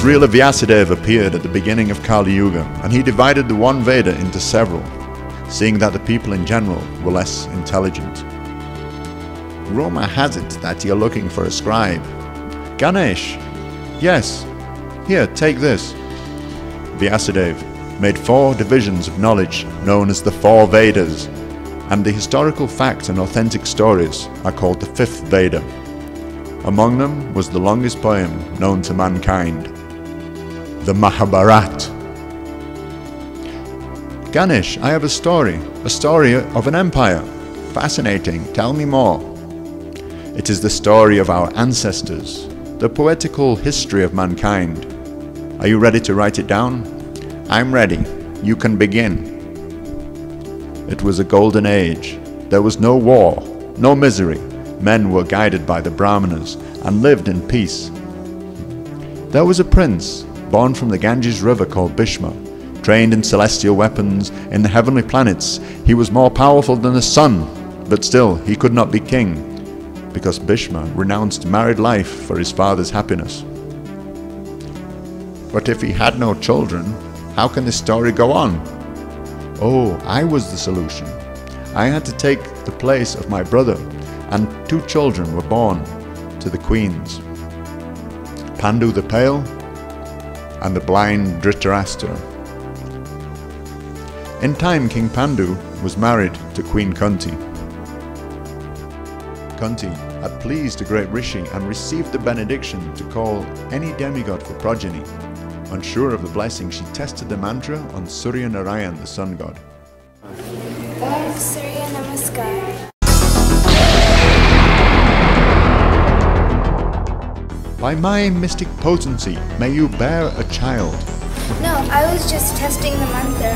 real Vyasadeva appeared at the beginning of Kali Yuga, and he divided the one Veda into several, seeing that the people in general were less intelligent. Roma has it that you're looking for a scribe. Ganesh! Yes, here, take this. Vyasadeva made 4 divisions of knowledge known as the 4 Vedas, and the historical facts and authentic stories are called the 5th Veda. Among them was the longest poem known to mankind, the Mahabharata. Ganesh, I have a story of an empire. Fascinating, tell me more. It is the story of our ancestors, the poetical history of mankind. Are you ready to write it down? I'm ready. You can begin. It was a golden age. There was no war, no misery. Men were guided by the Brahmanas and lived in peace. There was a prince born from the Ganges river called Bhishma, trained in celestial weapons in the heavenly planets. He was more powerful than the sun, but still he could not be king, because Bhishma renounced married life for his father's happiness. But if he had no children, how can this story go on? Oh, I was the solution. I had to take the place of my brother, and 2 children were born to the queens, Pandu the Pale and the blind Dhritarashtra. In time, King Pandu was married to Queen Kunti. Kunti had pleased a great rishi and received the benediction to call any demigod for progeny. Unsure of the blessing, she tested the mantra on Surya Narayan, the sun god. Om Surya Namaskar. By my mystic potency, may you bear a child. No, I was just testing the mantra.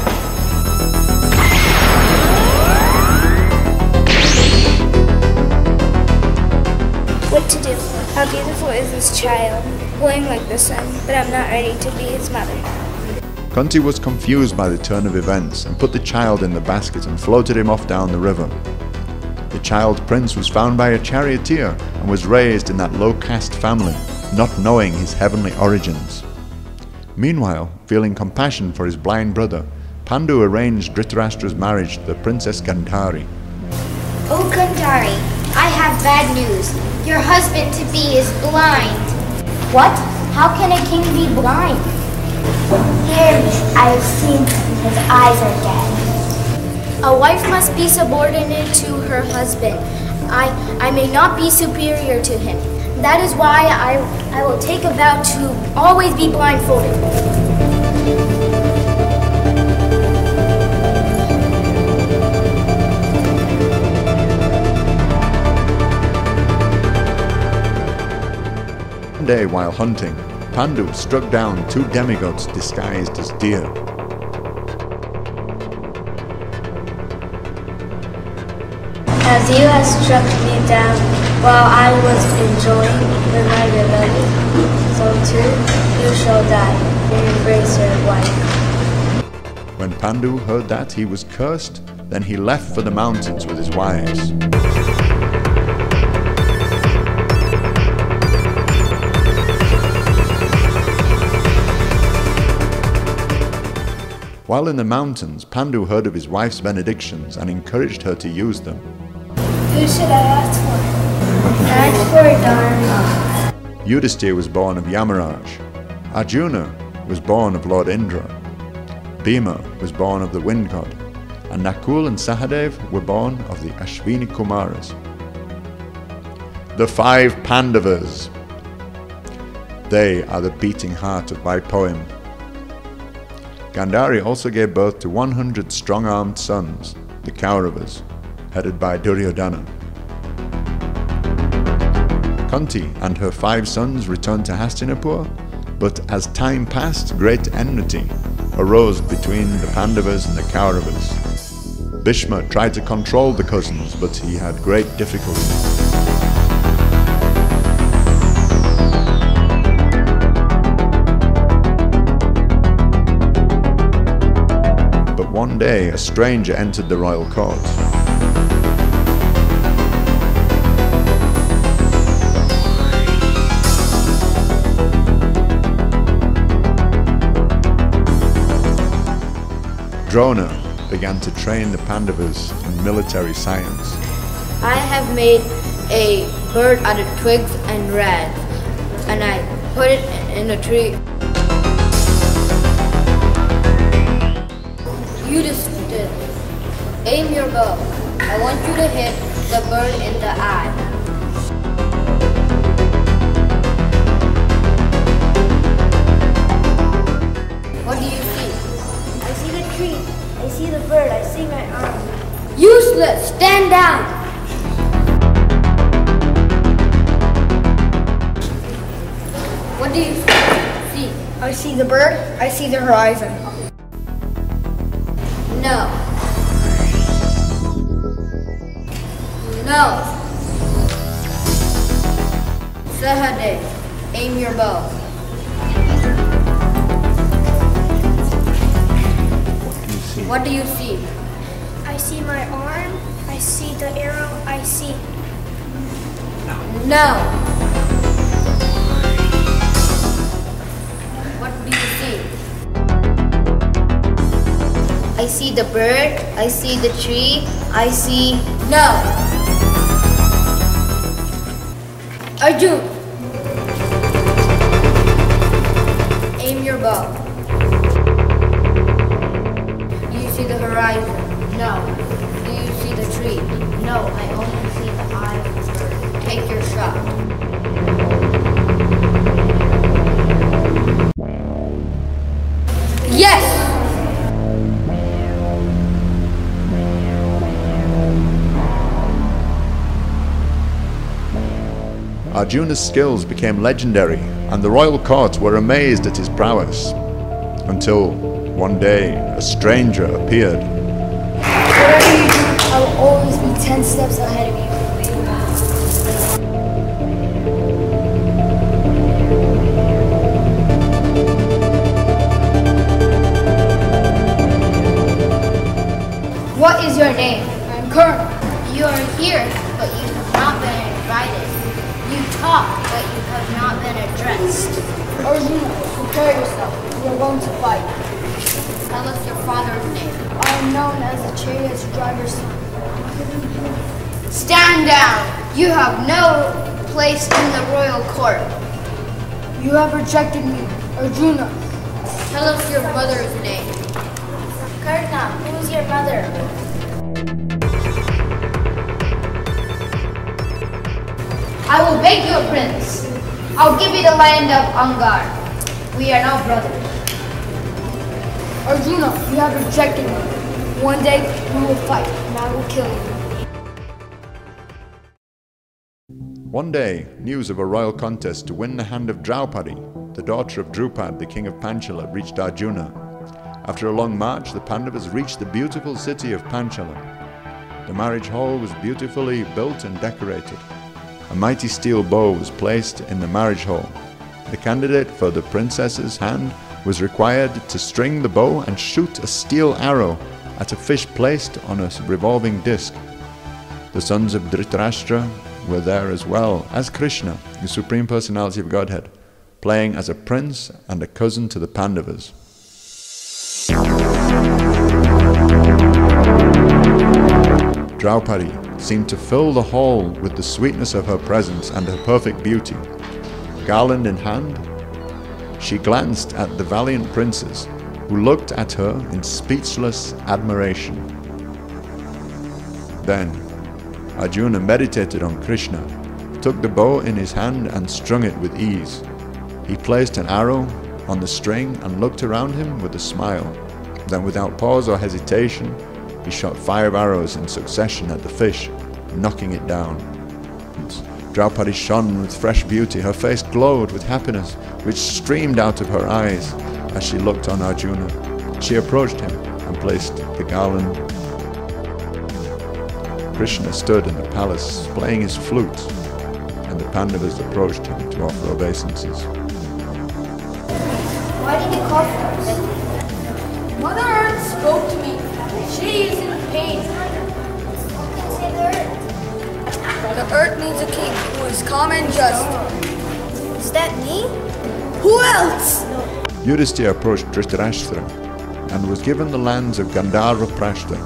What to do? How beautiful is this child? Glowing like the sun, but I'm not ready to be his mother. Kunti was confused by the turn of events and put the child in the basket and floated him off down the river. The child prince was found by a charioteer and was raised in that low-caste family, not knowing his heavenly origins. Meanwhile, feeling compassion for his blind brother, Pandu arranged Dhritarashtra's marriage to the princess Gandhari. Oh Gandhari, I have bad news. Your husband-to-be is blind. What? How can a king be blind? Hear me, I have seen him. His eyes are dead. A wife must be subordinate to her husband. I may not be superior to him. That is why I will take a vow to always be blindfolded. One day while hunting, Pandu struck down 2 demigods disguised as deer. As you have struck me down while I was enjoying my rebellion, so too you shall die and embrace your wife. When Pandu heard that, he was cursed. Then he left for the mountains with his wives. While in the mountains, Pandu heard of his wife's benedictions and encouraged her to use them. Who should I ask for? Ask for Dharma. Yudhishthira was born of Yamaraj. Arjuna was born of Lord Indra. Bhima was born of the wind god. And Nakul and Sahadev were born of the Ashwini Kumaras. The 5 Pandavas. They are the beating heart of my poem. Gandhari also gave birth to 100 strong-armed sons, the Kauravas, headed by Duryodhana. Kunti and her 5 sons returned to Hastinapur, but as time passed, great enmity arose between the Pandavas and the Kauravas. Bhishma tried to control the cousins, but he had great difficulty. One day, a stranger entered the royal court. Drona began to train the Pandavas in military science. I have made a bird out of twigs and rags, and I put it in a tree. Yudhishthira, aim your bow. I want you to hit the bird in the eye. What do you see? I see the tree. I see the bird. I see my arm. Useless! Stand down! What do you see? I see the bird. I see the horizon. No. No. Sahade, aim your bow. What do you see? I see my arm. I see the arrow. I see. No. What do you see? I see the bird. I see the tree. I see... No. Arjun. Aim your bow. Do you see the horizon? No. Do you see the tree? No, I only see the eye of the bird. Take your shot. Yes! Arjuna's skills became legendary, and the royal court were amazed at his prowess. Until one day, a stranger appeared. Whatever you do, I will always be 10 steps ahead of you. What is your name? I'm Karn. You are here, but you have not been invited. You talk, but you have not been addressed. Arjuna, prepare yourself. We are going to fight. Tell us your father's name. I am known as the chariot's driver's son. Stand down! You have no place in the royal court. You have rejected me, Arjuna. Tell us your mother's name. Karna, who is your mother? I will make you a prince. I'll give you the land of Angar. We are now brothers. Arjuna, you have rejected me. One day we will fight, and I will kill you. One day, news of a royal contest to win the hand of Draupadi, the daughter of Drupad, the king of Panchala, reached Arjuna. After a long march, the Pandavas reached the beautiful city of Panchala. The marriage hall was beautifully built and decorated. A mighty steel bow was placed in the marriage hall. The candidate for the princess's hand was required to string the bow and shoot a steel arrow at a fish placed on a revolving disc. The sons of Dhritarashtra were there as well as Krishna, the Supreme Personality of Godhead, playing as a prince and a cousin to the Pandavas. Draupadi seemed to fill the hall with the sweetness of her presence and her perfect beauty. Garland in hand, she glanced at the valiant princes, who looked at her in speechless admiration. Then Arjuna meditated on Krishna, took the bow in his hand and strung it with ease. He placed an arrow on the string and looked around him with a smile. Then, without pause or hesitation, he shot 5 arrows in succession at the fish, knocking it down. Draupadi shone with fresh beauty. Her face glowed with happiness, which streamed out of her eyes as she looked on Arjuna. She approached him and placed the garland. Krishna stood in the palace playing his flute, and the Pandavas approached him to offer obeisances. Why did you call for us? Mother Earth spoke to me. She is in pain. The earth needs a king who is calm and just. Is that me? Who else? Yudhishthira approached Dhritarashtra and was given the lands of Gandhara Prashta.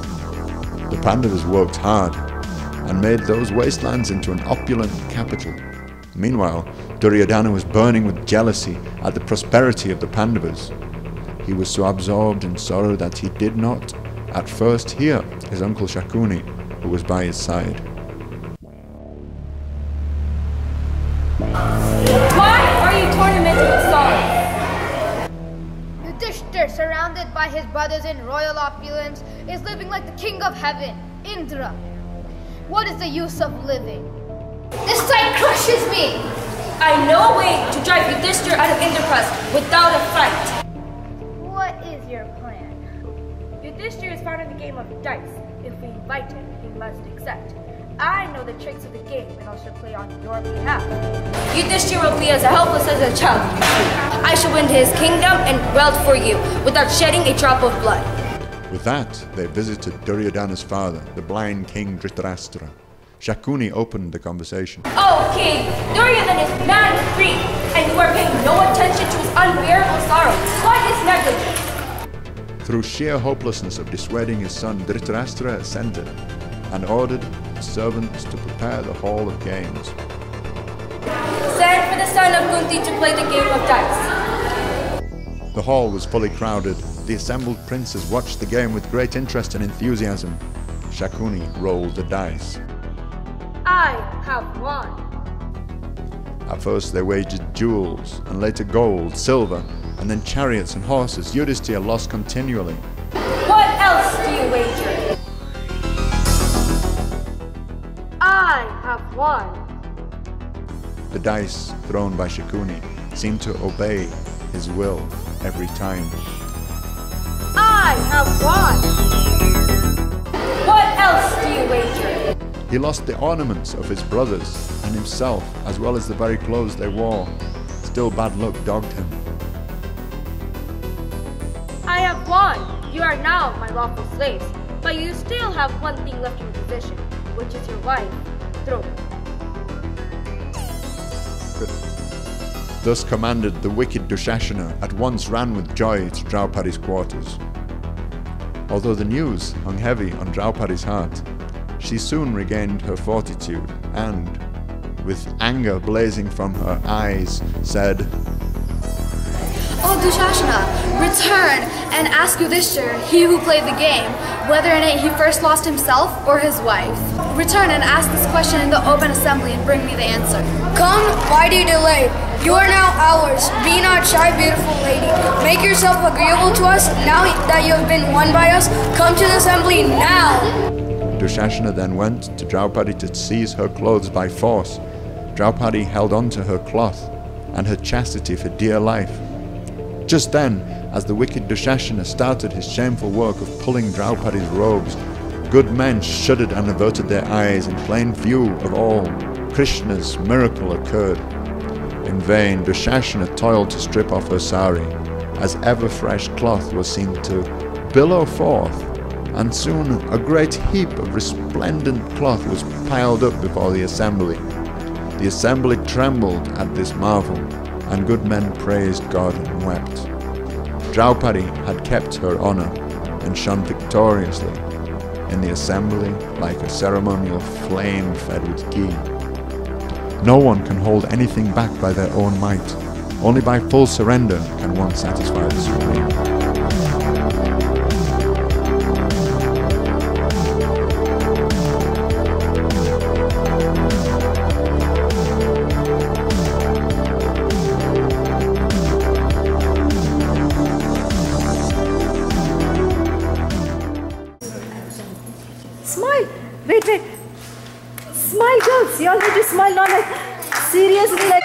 The Pandavas worked hard and made those wastelands into an opulent capital. Meanwhile, Duryodhana was burning with jealousy at the prosperity of the Pandavas. He was so absorbed in sorrow that he did not at first hear his uncle Shakuni, who was by his side. Why are you tormented with songs? Yudhishthir, surrounded by his brothers in royal opulence, is living like the king of heaven, Indra. What is the use of living? This sight crushes me! I know a way to drive Yudhishthir out of Indraprastha without a fight. What is your plan? Yudhishthir is fond of the game of dice. If we invite him, he must accept. I know the tricks of the game and I shall play on your behalf. Yudhishthir will be as helpless as a child. I shall win his kingdom and wealth for you without shedding a drop of blood. With that, they visited Duryodhana's father, the blind king Dhritarashtra. Shakuni opened the conversation. Oh, king, Duryodhana is mad with grief, and you are paying no attention to his unbearable sorrow. Why this negligence? Through sheer hopelessness of dissuading his son, Dhritarashtra assented and ordered servants to prepare the hall of games. Send for the son of Kunti to play the game of dice. The hall was fully crowded. The assembled princes watched the game with great interest and enthusiasm. Shakuni rolled the dice. I have won. At first they wagered jewels, and later gold, silver, and then chariots and horses. Yudhishthir lost continually. What else do you wager? I have won. The dice thrown by Shakuni seemed to obey his will every time. I have won. What else do you wager? He lost the ornaments of his brothers and himself, as well as the very clothes they wore. Still bad luck dogged him. I have won. You are now my lawful slaves, but you still have one thing left in your possession, which is your wife, Draupadi. Thus commanded, the wicked Dushashana at once ran with joy to Draupadi's quarters. Although the news hung heavy on Draupadi's heart, she soon regained her fortitude and, with anger blazing from her eyes, said, Oh Dushashana, return and ask Yudhishthir, he who played the game, whether in it he first lost himself or his wife. Return and ask this question in the open assembly and bring me the answer. Come, why do you delay? You are now ours. Be not shy, beautiful lady. Make yourself agreeable to us. Now that you have been won by us, come to the assembly now. Dushashana then went to Draupadi to seize her clothes by force. Draupadi held on to her cloth and her chastity for dear life. Just then, as the wicked Dushashana started his shameful work of pulling Draupadi's robes, good men shuddered and averted their eyes in plain view of all. Krishna's miracle occurred. In vain, Dushashana toiled to strip off her sari, as ever-fresh cloth was seen to billow forth, and soon a great heap of resplendent cloth was piled up before the assembly. The assembly trembled at this marvel, and good men praised God and wept. Draupadi had kept her honor and shone victoriously in the assembly like a ceremonial flame fed with ghee. No one can hold anything back by their own might. Only by full surrender can one satisfy the Supreme. Smile. Wait. Smile, girls. You all need to smile, not like seriously, like.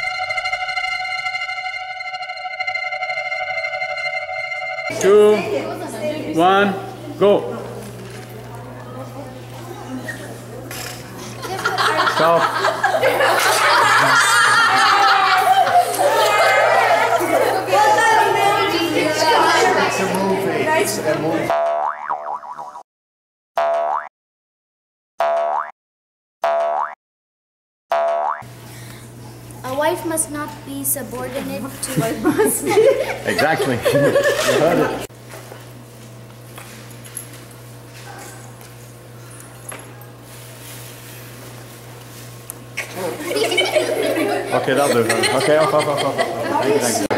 2, 1, go. Stop. It's a movie. A wife must not be subordinate to Exactly. You heard it. Okay, that'll do. Okay, off. Thank you.